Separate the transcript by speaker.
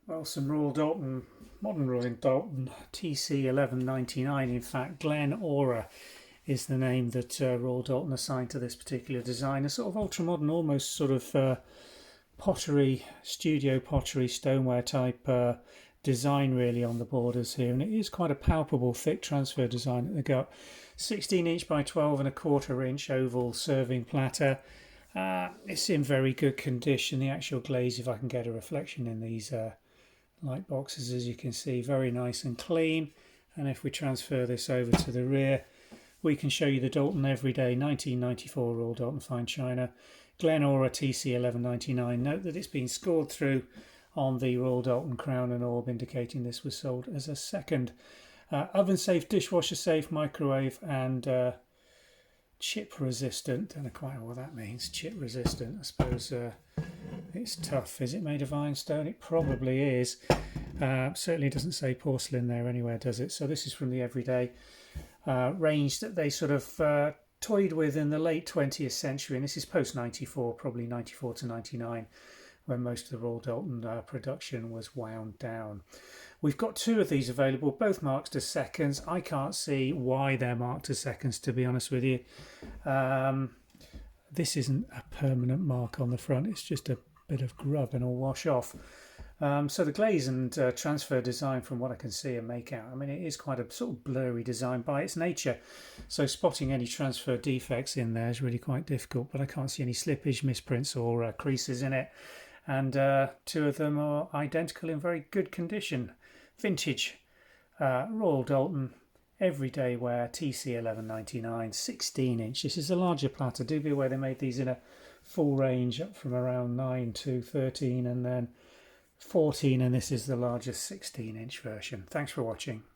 Speaker 1: Well, some Royal Doulton, modern Royal Doulton TC1199. In fact, Glen Ora is the name that Royal Doulton assigned to this particular design. A sort of ultra modern, almost sort of pottery, studio pottery, stoneware type design really on the borders here, and it is quite a palpable thick transfer design at the gut. 16 inch by 12 1/4 inch oval serving platter. It's in very good condition. The actual glaze, if I can get a reflection in these light boxes, as you can see, very nice and clean. And if we transfer this over to the rear, we can show you the Doulton Everyday 1994 Royal Doulton Fine China Glen Ora TC1199. Note that it's been scored through on the Royal Doulton crown and orb, indicating this was sold as a second. Oven safe, dishwasher safe, microwave, and chip resistant. Don't know quite what that means. Chip resistant, I suppose. It's tough. Is it made of ironstone? It probably is. Certainly doesn't say porcelain there anywhere, does it? So this is from the Everyday range that they sort of toyed with in the late 20th century, and this is post 94, probably 94 to 99, when most of the Royal Doulton production was wound down. We've got two of these available, both marked as seconds. I can't see why they're marked as seconds, to be honest with you. This isn't a permanent mark on the front, it's just a bit of grub and will wash off. So the glaze and transfer design, from what I can see and make out, I mean, it is quite a sort of blurry design by its nature. So spotting any transfer defects in there is really quite difficult, but I can't see any slippage, misprints or creases in it. And two of them are identical in very good condition. Vintage Royal Doulton Everyday Wear TC1199 16 inch. This is a larger platter. Do be aware they made these in a full range up from around 9 to 13 and then 14, and this is the largest 16 inch version. Thanks for watching.